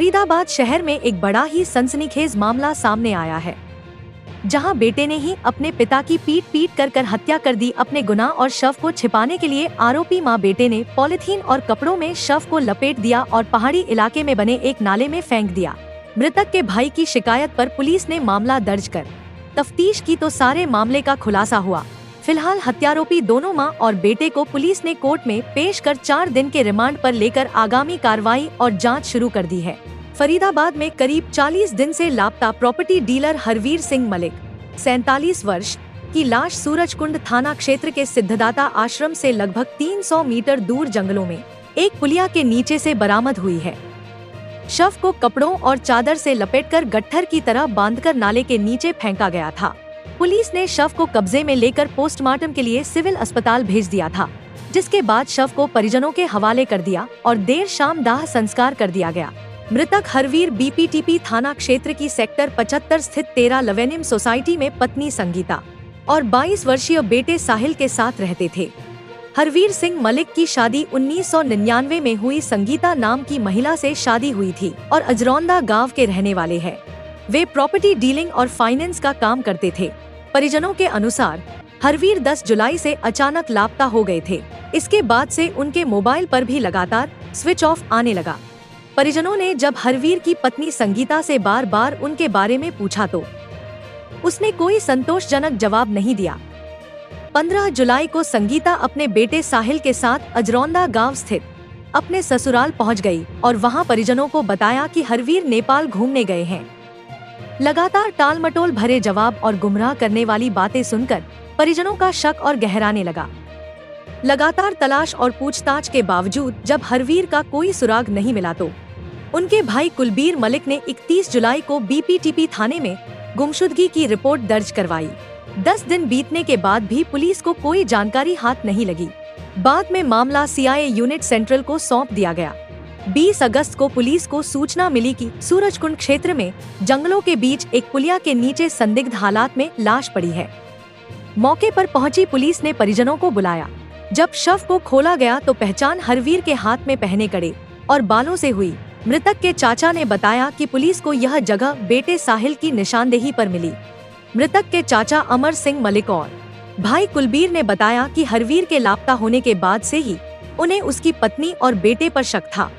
फरीदाबाद शहर में एक बड़ा ही सनसनीखेज मामला सामने आया है, जहां बेटे ने ही अपने पिता की पीट कर हत्या कर दी। अपने गुनाह और शव को छिपाने के लिए आरोपी मां बेटे ने पॉलिथीन और कपड़ों में शव को लपेट दिया और पहाड़ी इलाके में बने एक नाले में फेंक दिया। मृतक के भाई की शिकायत पर पुलिस ने मामला दर्ज कर तफ्तीश की तो सारे मामले का खुलासा हुआ। फिलहाल हत्यारोपी दोनों मां और बेटे को पुलिस ने कोर्ट में पेश कर 4 दिन के रिमांड पर लेकर आगामी कार्रवाई और जांच शुरू कर दी है। फरीदाबाद में करीब 40 दिन से लापता प्रॉपर्टी डीलर हरवीर सिंह मलिक 47 वर्ष की लाश सूरजकुंड थाना क्षेत्र के सिद्धदाता आश्रम से लगभग 300 मीटर दूर जंगलों में एक पुलिया के नीचे से बरामद हुई है। शव को कपड़ों और चादर से लपेटकर गट्ठर की तरह बांधकर नाले के नीचे फेंका गया था। पुलिस ने शव को कब्जे में लेकर पोस्टमार्टम के लिए सिविल अस्पताल भेज दिया था, जिसके बाद शव को परिजनों के हवाले कर दिया और देर शाम दाह संस्कार कर दिया गया। मृतक हरवीर बीपीटीपी थाना क्षेत्र की सेक्टर 75 स्थित 13 लवेनियम सोसाइटी में पत्नी संगीता और 22 वर्षीय बेटे साहिल के साथ रहते थे। हरवीर सिंह मलिक की शादी 1999 में हुई संगीता नाम की महिला से शादी हुई थी और अजरौंदा गांव के रहने वाले हैं। वे प्रॉपर्टी डीलिंग और फाइनेंस का काम करते थे। परिजनों के अनुसार हरवीर 10 जुलाई से अचानक लापता हो गए थे। इसके बाद से उनके मोबाइल पर भी लगातार स्विच ऑफ आने लगा। परिजनों ने जब हरवीर की पत्नी संगीता से बार बार उनके बारे में पूछा तो उसने कोई संतोषजनक जवाब नहीं दिया। 15 जुलाई को संगीता अपने बेटे साहिल के साथ अजरौंदा गांव स्थित अपने ससुराल पहुंच गई और वहां परिजनों को बताया कि हरवीर नेपाल घूमने गए हैं। लगातार टालमटोल भरे जवाब और गुमराह करने वाली बातें सुनकर परिजनों का शक और गहराने लगा। लगातार तलाश और पूछताछ के बावजूद जब हरवीर का कोई सुराग नहीं मिला तो उनके भाई कुलबीर मलिक ने 31 जुलाई को बीपीटीपी थाने में गुमशुदगी की रिपोर्ट दर्ज करवाई। 10 दिन बीतने के बाद भी पुलिस को कोई जानकारी हाथ नहीं लगी। बाद में मामला सीआईए यूनिट सेंट्रल को सौंप दिया गया। 20 अगस्त को पुलिस को सूचना मिली कि सूरजकुंड क्षेत्र में जंगलों के बीच एक पुलिया के नीचे संदिग्ध हालात में लाश पड़ी है। मौके पर पहुंची पुलिस ने परिजनों को बुलाया। जब शव को खोला गया तो पहचान हरवीर के हाथ में पहने कड़े और बालों से हुई। मृतक के चाचा ने बताया कि पुलिस को यह जगह बेटे साहिल की निशानदेही पर मिली। मृतक के चाचा अमर सिंह मलिक और भाई कुलबीर ने बताया कि हरवीर के लापता होने के बाद से ही उन्हें उसकी पत्नी और बेटे पर शक था।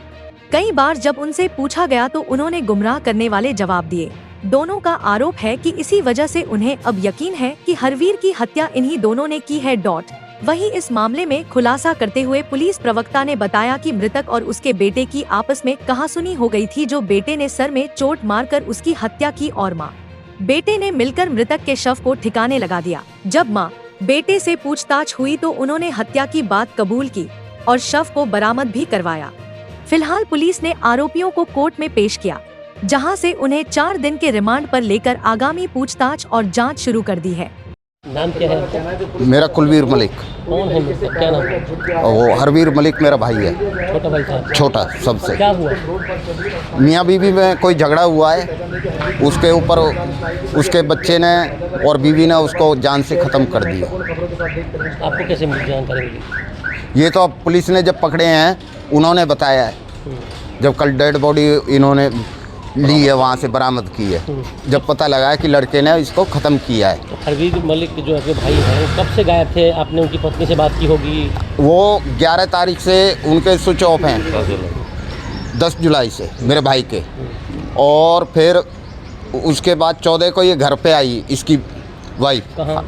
कई बार जब उनसे पूछा गया तो उन्होंने गुमराह करने वाले जवाब दिए। दोनों का आरोप है कि इसी वजह से उन्हें अब यकीन है कि हरवीर की हत्या इन्हीं दोनों ने की है। वहीं इस मामले में खुलासा करते हुए पुलिस प्रवक्ता ने बताया कि मृतक और उसके बेटे की आपस में कहासुनी हो गई थी, जो बेटे ने सर में चोट मारकर उसकी हत्या की और मां बेटे ने मिलकर मृतक के शव को ठिकाने लगा दिया। जब मां बेटे से पूछताछ हुई तो उन्होंने हत्या की बात कबूल की और शव को बरामद भी करवाया। फिलहाल पुलिस ने आरोपियों को कोर्ट में पेश किया, जहां से उन्हें 4 दिन के रिमांड पर लेकर आगामी पूछताछ और जांच शुरू कर दी है। नाम क्या है? मेरा कुलबीर मलिक। कौन है मतलब क्या नाम है? वो हरवीर मलिक मेरा भाई है। छोटा भाई था? छोटा सबसे। क्या हुआ? मियाँ बीवी में कोई झगड़ा हुआ है, उसके ऊपर उसके बच्चे ने और बीवी ने उसको जान से ख़त्म कर दिया। आपको कैसे मिली जानकारी मिली? ये तो अब पुलिस ने जब पकड़े हैं उन्होंने बताया है। जब कल डेड बॉडी इन्होंने ली है, वहाँ से बरामद की है, जब पता लगा है कि लड़के ने इसको ख़त्म किया है। तो हरवीर मलिक जो आपके भाई हैं कब से गायब थे? आपने उनकी पत्नी से बात की होगी? वो 11 तारीख से उनके स्विच ऑफ हैं, 10 जुलाई से मेरे भाई के। और फिर उसके बाद 14 को ये घर पे आई, इसकी वाइफ। कहाँ?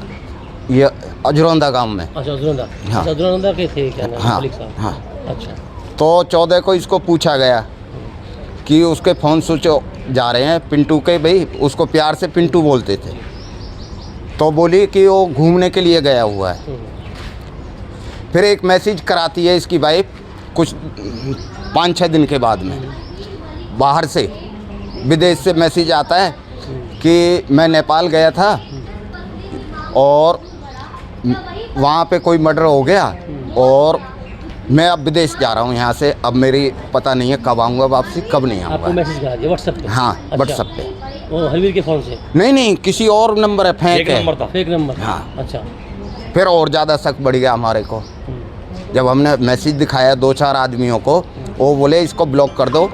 ये अजरौंदा गांव में। अच्छा, अजरौंदा। हाँ। अजरौंदा के थे क्या नाम? हाँ, मलिक साहब। हाँ। अच्छा। तो 14 को इसको पूछा गया कि उसके फ़ोन स्विच जा रहे हैं पिंटू के, भाई उसको प्यार से पिंटू बोलते थे। तो बोली कि वो घूमने के लिए गया हुआ है। फिर एक मैसेज कराती है इसकी वाइफ कुछ 5-6 दिन के बाद में, बाहर से विदेश से मैसेज आता है कि मैं नेपाल गया था और वहाँ पे कोई मर्डर हो गया और मैं अब विदेश जा रहा हूँ यहाँ से। अब मेरी पता नहीं है कब आऊँगा वापसी, कब नहीं आऊँगा। आपको मैसेज करा दिया व्हाट्सएप पे? हाँ, अच्छा। व्हाट्सएप पे। वो हरवीर के फ़ोन से? नहीं, किसी और नंबर है, फेक है। Fake number? हाँ। अच्छा। फिर और ज़्यादा शक बढ़ गया हमारे को। जब हमने मैसेज दिखाया 2-4 आदमियों को, वो बोले इसको ब्लॉक कर दो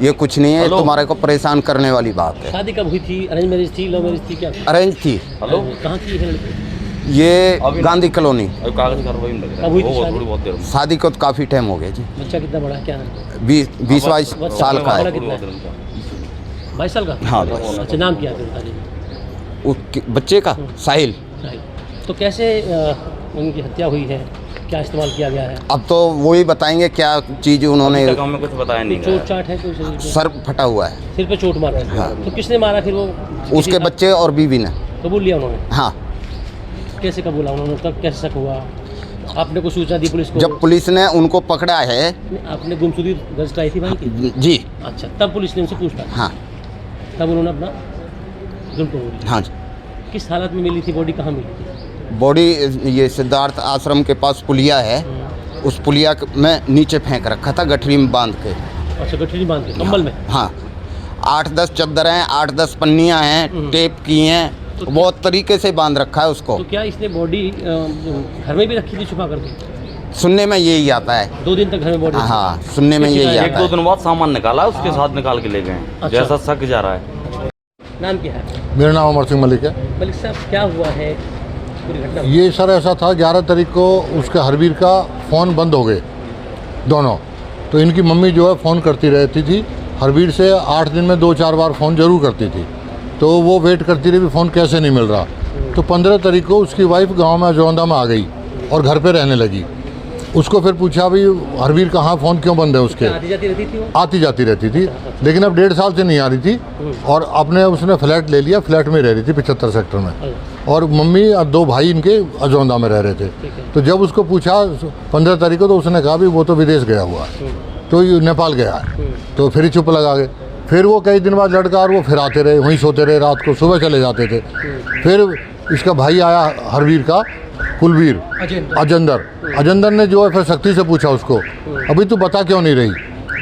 ये कुछ नहीं है, तुम्हारे को परेशान करने वाली बात है। शादी कब हुई थी? अरेंज मैरिज थी, लव मैरिज थी, क्या? अरेंज थी। कहाँ की है लड़की? ये गांधी कॉलोनी। कब हुई थी शादी? शादी को तो काफ़ी टाइम हो गया जी। बच्चा कितना बड़ा है, क्या है? 20-22 साल का है। 22 साल का? हाँ। अच्छा, नाम क्या है बताइए? बच्चे का साहिल। तो कैसे उनकी हत्या हुई है, क्या इस्तेमाल किया गया है? अब तो वही बताएंगे क्या चीज़ उन्होंने। हमें कुछ बताया नहीं। चोट चाट है कोई शरीर पे? सर फटा हुआ है। सिर पे चोट मारा है। हाँ। तो किसने मारा फिर वो? उसके बच्चे और बीवी ने। कबूल लिया उन्होंने? हाँ। कैसे कबूला उन्होंने, तब कैसे शक हुआ? आपने को सूचना दी पुलिस को? जब पुलिस ने उनको पकड़ा है। आपने गुमशुदगी दर्ज कराई थी भाई की? जी। अच्छा, तब पुलिस ने उनसे पूछा? हाँ। तब उन्होंने अपना जुर्म कबूल लिया? हाँ जी। किस हालत में मिली थी बॉडी, कहाँ मिली थी? बॉडी ये सिद्धार्थ आश्रम के पास पुलिया है, उस पुलिया में नीचे फेंक रखा था गठरी में बांध के। अच्छा, गठरी बांध के कंबल में? हाँ। 8-10 चद्दर हैं, 8-10 पन्नियाँ हैं, टेप की हैं, तो बहुत तरीके से बांध रखा है उसको। तो क्या इसने बॉडी घर में भी रखी थी छुपा करके? सुनने में यही आता है। 2 दिन तक घर में बॉडी? हाँ, सुनने में यही आता है। 1-2 दिन बाद सामान निकाला, उसके साथ निकाल के ले गए। अच्छा। जैसा शक जा रहा है। नाम क्या है? मेरा नाम अमर सिंह मलिक है। मलिक साहब, क्या हुआ है पूरी घटना? ये सर ऐसा था, 11 तारीख को उसके हरवीर का फ़ोन बंद हो गए दोनों। तो इनकी मम्मी जो है फ़ोन करती रहती थी हरवीर से, 8 दिन में 2-4 बार फ़ोन ज़रूर करती थी। तो वो वेट करती रही, फ़ोन कैसे नहीं मिल रहा। तो 15 तारीख को उसकी वाइफ गांव में अजरौंदा में आ गई और घर पे रहने लगी। उसको फिर पूछा भाई हरवीर कहाँ, फ़ोन क्यों बंद है उसके? आती जाती रहती थी वो? आती जाती रहती थी, लेकिन अब 1.5 साल से नहीं आ रही थी। और अपने उसने फ्लैट ले लिया, फ्लैट में रह रही थी 75 सेक्टर में। और मम्मी और 2 भाई इनके अजरौंदा में रह रहे थे। तो जब उसको पूछा 15 तारीख को, तो उसने कहा भी वो तो विदेश गया हुआ है, तो ये नेपाल गया है। तो फिर ही चुप लगा गए। फिर वो कई दिन बाद लड़का और वो फिर आते रहे, वहीं सोते रहे, रात को सुबह चले जाते थे। फिर इसका भाई आया हरवीर का, कुलवीर अजेंदर ने जो है फिर सख्ती से पूछा उसको, अभी तू बता क्यों नहीं रही,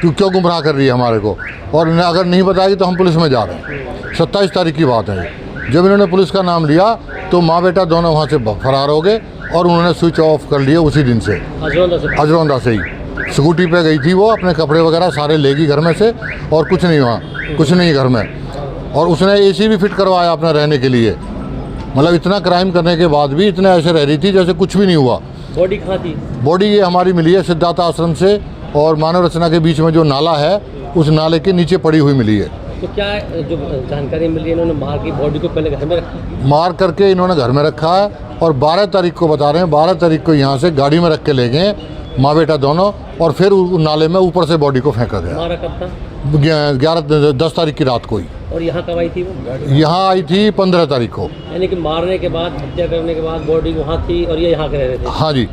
तू क्यों गुमराह कर रही है हमारे को, और अगर नहीं बताएगी तो हम पुलिस में जा रहे हैं। 27 तारीख की बात है। जब इन्होंने पुलिस का नाम लिया तो माँ बेटा दोनों वहाँ से फरार हो गए और उन्होंने स्विच ऑफ कर लिए उसी दिन से, अजरौंदा से ही। स्कूटी पे गई थी वो, अपने कपड़े वगैरह सारे लेगी घर में से, और कुछ नहीं वहाँ, कुछ नहीं घर में। और उसने AC भी फिट करवाया अपना रहने के लिए। मतलब इतना क्राइम करने के बाद भी इतने ऐसे रह रही थी जैसे कुछ भी नहीं हुआ। बॉडी कहाँ थी? बॉडी ये हमारी मिली है सिद्धार्थ आश्रम से और मानव रचना के बीच में जो नाला है, उस नाले के नीचे पड़ी हुई मिली है। तो क्या जो जानकारी मिली है, इन्होंने मार की बॉडी को पहले घर में रखा? मार करके इन्होंने घर में रखा है, और 12 तारीख को बता रहे हैं, 12 तारीख को यहाँ से गाड़ी में रख के ले गए माँ बेटा दोनों, और फिर नाले में ऊपर से बॉडी को फेंका गया। मारा कब था? 10 तारीख की रात को ही। और यहाँ कब आई थी वो? यहाँ आई थी 15 तारीख को। यानी कि मारने के बाद, हत्या करने के बाद बॉडी वहाँ थी और ये यहाँ के रह रहे थे? हाँ जी,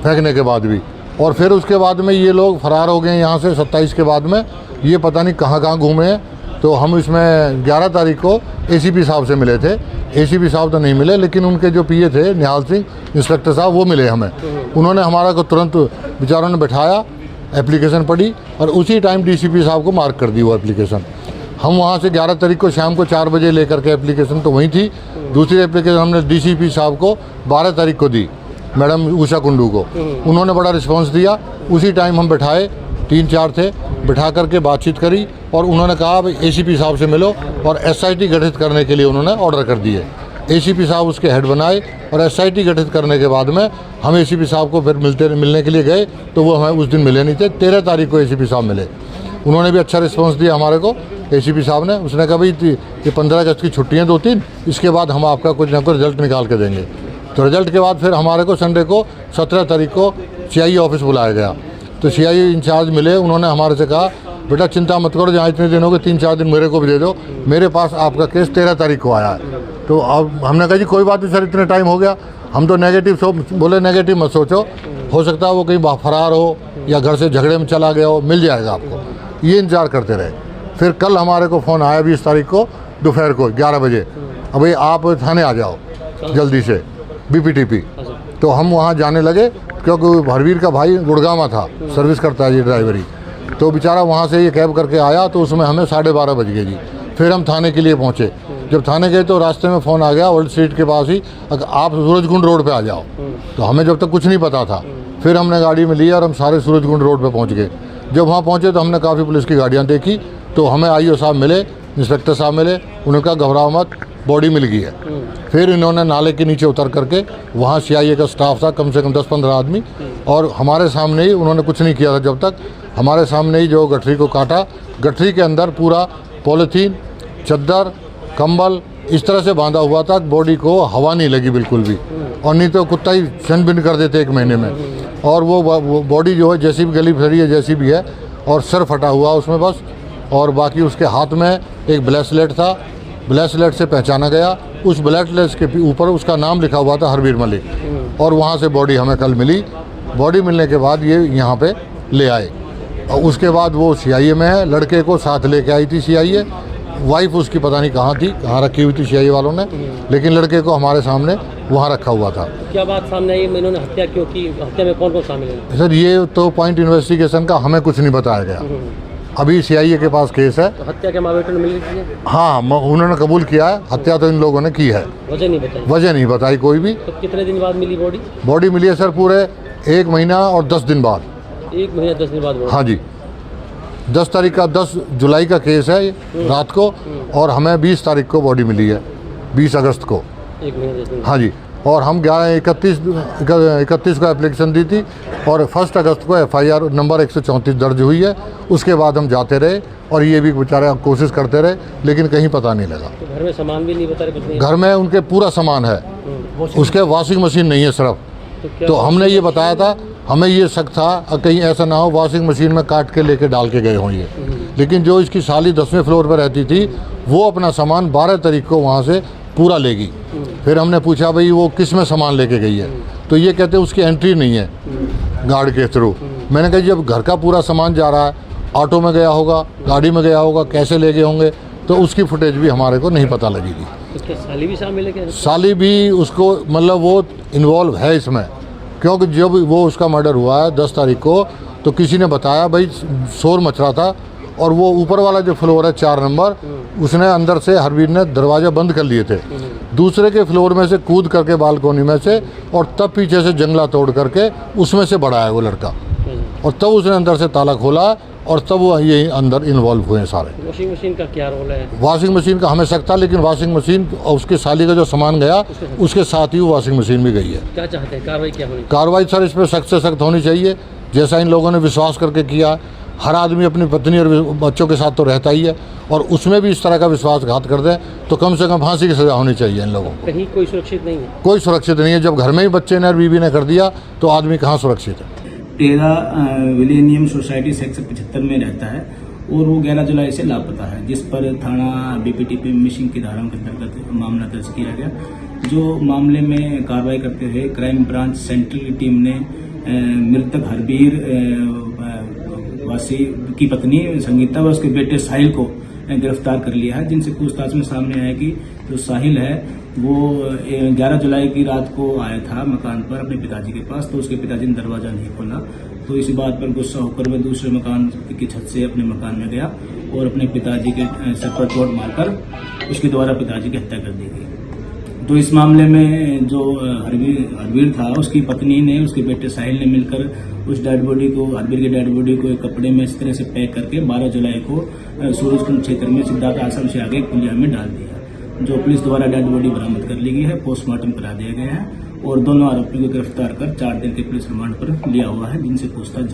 फेंकने के बाद भी। और फिर उसके बाद में ये लोग फरार हो गए यहाँ से 27 के बाद में। ये पता नहीं कहाँ कहाँ घूमे हैं। तो हम इसमें 11 तारीख को ACP साहब से मिले थे। ACP साहब तो नहीं मिले, लेकिन उनके जो PA थे निहाल सिंह इंस्पेक्टर साहब, वो मिले हमें। उन्होंने हमारा को तुरंत बेचारों ने बैठाया, एप्लीकेशन पढ़ी, और उसी टाइम DCP साहब को मार्क कर दी वो एप्लीकेशन। हम वहाँ से 11 तारीख को शाम को 4 बजे लेकर के एप्लीकेशन तो वहीं थी। दूसरी एप्लीकेशन हमने DCP साहब को 12 तारीख को दी, मैडम उषा कुंडू को। उन्होंने बड़ा रिस्पॉन्स दिया। उसी टाइम हम बैठाए, 3-4 थे, बिठा करके बातचीत करी, और उन्होंने कहा भाई ACP साहब से मिलो, और SIT गठित करने के लिए उन्होंने ऑर्डर कर दिए। ACP साहब उसके हेड बनाए, और SIT गठित करने के बाद में हम ACP साहब को फिर मिलने के लिए गए, तो वो हमें उस दिन मिले नहीं थे। 13 तारीख को ACP साहब मिले। उन्होंने भी अच्छा रिस्पॉन्स दिया हमारे को। ACP साहब ने, उसने कहा भाई ये 15 अगस्त की छुट्टियाँ 2-3, इसके बाद हम आपका कुछ ना कुछ रिजल्ट निकाल के देंगे। तो रिजल्ट के बाद फिर हमारे को संडे को 17 तारीख को CI ऑफिस बुलाया गया। तो CI इंचार्ज मिले, उन्होंने हमारे से कहा बेटा चिंता मत करो, जहाँ इतने दिन हो गए 3-4 दिन मेरे को भी दे दो, मेरे पास आपका केस 13 तारीख को आया है। तो अब हमने कहा जी कोई बात नहीं सर, इतने टाइम हो गया, हम तो नेगेटिव बोले नेगेटिव मत सोचो, हो सकता है वो कहीं फरार हो या घर से झगड़े में चला गया हो, मिल जाएगा आपको। ये इंतजार करते रहे। फिर कल हमारे को फ़ोन आया 20 तारीख को दोपहर को 11 बजे, अब भाई आप थाने आ जाओ जल्दी से, BPTP। तो हम वहाँ जाने लगे, क्योंकि हरवीर का भाई गुड़गांव था, सर्विस करता है ये ड्राइवरी। तो बेचारा वहाँ से ये कैब करके आया, तो उसमें हमें 12:30 बज गए जी। फिर हम थाने के लिए पहुँचे। जब थाने गए तो रास्ते में फ़ोन आ गया वर्ल्ड स्ट्रीट के पास ही, आप सूरजकुंड रोड पे आ जाओ। तो हमें जब तक कुछ नहीं पता था। फिर हमने गाड़ी में लिया और हम सारे सूरजकुंड रोड पे पहुँच गए। जब वहाँ पहुँचे तो हमने काफ़ी पुलिस की गाड़ियाँ देखी, तो हमें आईओ साहब मिले, इंस्पेक्टर साहब मिले, उन्होंने कहा घबराओ मत, बॉडी मिल गई है। फिर इन्होंने नाले के नीचे उतर करके, वहाँ सीआईए का स्टाफ था कम से कम 10-15 आदमी, और हमारे सामने ही उन्होंने कुछ नहीं किया था जब तक, हमारे सामने ही जो गठरी को काटा, गठरी के अंदर पूरा पॉलीथीन, चद्दर, कंबल इस तरह से बांधा हुआ था, बॉडी को हवा नहीं लगी बिल्कुल भी, और नहीं तो कुत्ता ही छन-बिन कर देते 1 महीने में। और वो बॉडी जो है जैसी भी गली फरी है, जैसी भी है, और सर फटा हुआ उसमें बस, और बाकी उसके हाथ में एक ब्रेसलेट था, ब्रेसलेट से पहचाना गया, उस ब्रेसलेट के ऊपर उसका नाम लिखा हुआ था हरवीर मलिक, और वहाँ से बॉडी हमें कल मिली। बॉडी मिलने के बाद ये यहाँ पे ले आए, और उसके बाद वो सीआईए में है, लड़के को साथ लेके आई थी सीआईए, वाइफ उसकी पता नहीं कहाँ थी, कहाँ रखी हुई थी सीआईए वालों ने, लेकिन लड़के को हमारे सामने वहाँ रखा हुआ था। क्या बात सामने आई, इन्होंने हत्या क्यों की, हत्या में कौन कौन शामिल है? सर ये तो पॉइंट इन्वेस्टिगेशन का हमें कुछ नहीं बताया गया, अभी सीआईए के पास केस है। तो हत्या के मामले में मिल रही है? हाँ, उन्होंने कबूल किया है, हत्या तो इन लोगों ने की है। वजह नहीं बताई? वजह नहीं बताई कोई भी। तो कितने दिन बाद मिली बॉडी? बॉडी मिली है सर पूरे 1 महीना और 10 दिन बाद। 1 महीना 10 दिन बाद? हाँ जी, 10 तारीख का, 10 जुलाई का केस है रात को, और हमें 20 तारीख को बॉडी मिली है, 20 अगस्त को। 1 महीना 10 दिन? हाँ जी, और हम 31 को एप्लीकेशन दी थी, और 1 अगस्त को FIR नंबर 134 दर्ज हुई है। उसके बाद हम जाते रहे, और ये भी बेचारे कोशिश करते रहे, लेकिन कहीं पता नहीं लगा। तो घर में सामान भी नहीं बता रहे? कुछ नहीं? घर में उनके पूरा सामान है, उसके वॉशिंग मशीन नहीं है सिर्फ। तो हमने ये बताया था, हमें ये शक था कहीं ऐसा ना हो वॉशिंग मशीन में काट के लेके डाल के गए हों ये, लेकिन जो इसकी साली 10वें फ्लोर पर रहती थी, वो अपना सामान 12 तारीख को वहाँ से पूरा लेगी। फिर हमने पूछा भाई वो किस में सामान लेके गई है, तो ये कहते उसकी एंट्री नहीं है गार्ड के थ्रू। मैंने कहा जब घर का पूरा सामान जा रहा है, ऑटो में गया होगा, गाड़ी में गया होगा, कैसे ले गए होंगे, तो उसकी फुटेज भी हमारे को नहीं पता लगेगी। उसके साली भी शामिल है क्या? साली भी उसको, मतलब वो इन्वॉल्व है इसमें, क्योंकि जब वो उसका मर्डर हुआ है 10 तारीख को, तो किसी ने बताया भाई शोर मच रहा था, और वो ऊपर वाला जो फ्लोर है 4 नंबर, उसने अंदर से हरवीर ने दरवाज़ा बंद कर लिए थे, दूसरे के फ्लोर में से कूद करके बालकोनी में से, और तब पीछे से जंगला तोड़ करके उसमें से बढ़ा है वो लड़का, और तब उसने अंदर से ताला खोला, और तब वो ये अंदर इन्वॉल्व हुए हैं सारे। वॉशिंग मशीन का क्या रोल है? वॉशिंग मशीन का हमें शक था, लेकिन वॉशिंग मशीन और उसके साली का जो सामान गया, उसके साथ ही वो वॉशिंग मशीन भी गई है। क्या चाहते हैं, कार्रवाई क्या होनी? कार्रवाई सर इस पर सख्त से सख्त होनी चाहिए, जैसा इन लोगों ने विश्वास करके किया। हर आदमी अपनी पत्नी और बच्चों के साथ तो रहता ही है, और उसमें भी इस तरह का विश्वासघात कर दे तो कम से कम फांसी की सज़ा होनी चाहिए इन लोगों को। कहीं कोई सुरक्षित नहीं है? कोई सुरक्षित नहीं है। जब घर में ही बच्चे ने और बीवी ने कर दिया तो आदमी कहाँ सुरक्षित है। टेरा विलेनियम सोसाइटी सेक्टर 75 में रहता है, और वो 11 जुलाई से लापता है, जिस पर थाना BPTP मिसिंग की धाराओं के अंतर्गत मामला दर्ज किया गया। जो मामले में कार्रवाई करते हुए क्राइम ब्रांच सेंट्रल की टीम ने मृतक हरवीर वासी की पत्नी संगीता व उसके बेटे साहिल को गिरफ्तार कर लिया है, जिनसे पूछताछ में सामने आया कि जो साहिल है वो 11 जुलाई की रात को आया था मकान पर अपने पिताजी के पास, तो उसके पिताजी ने दरवाजा नहीं खोला, तो इसी बात पर गुस्सा होकर वह दूसरे मकान की छत से अपने मकान में गया और अपने पिताजी के सर पर चोट मारकर उसके द्वारा पिताजी की हत्या कर दी गई। तो इस मामले में जो हरवीर था, उसकी पत्नी ने उसके बेटे साहिल ने मिलकर उस डेड बॉडी को, हरवीर के डेड बॉडी को एक कपड़े में इस तरह से पैक करके 12 जुलाई को सूरजकुंड क्षेत्र में सिद्धार्थ आश्रम से आगे एक पुलिया में डाल दिया, जो पुलिस द्वारा डेड बॉडी बरामद कर ली गई है, पोस्टमार्टम करा दिया गया है, और दोनों आरोपियों को गिरफ्तार कर 4 दिन के पुलिस रिमांड पर लिया हुआ है, जिनसे पूछताछ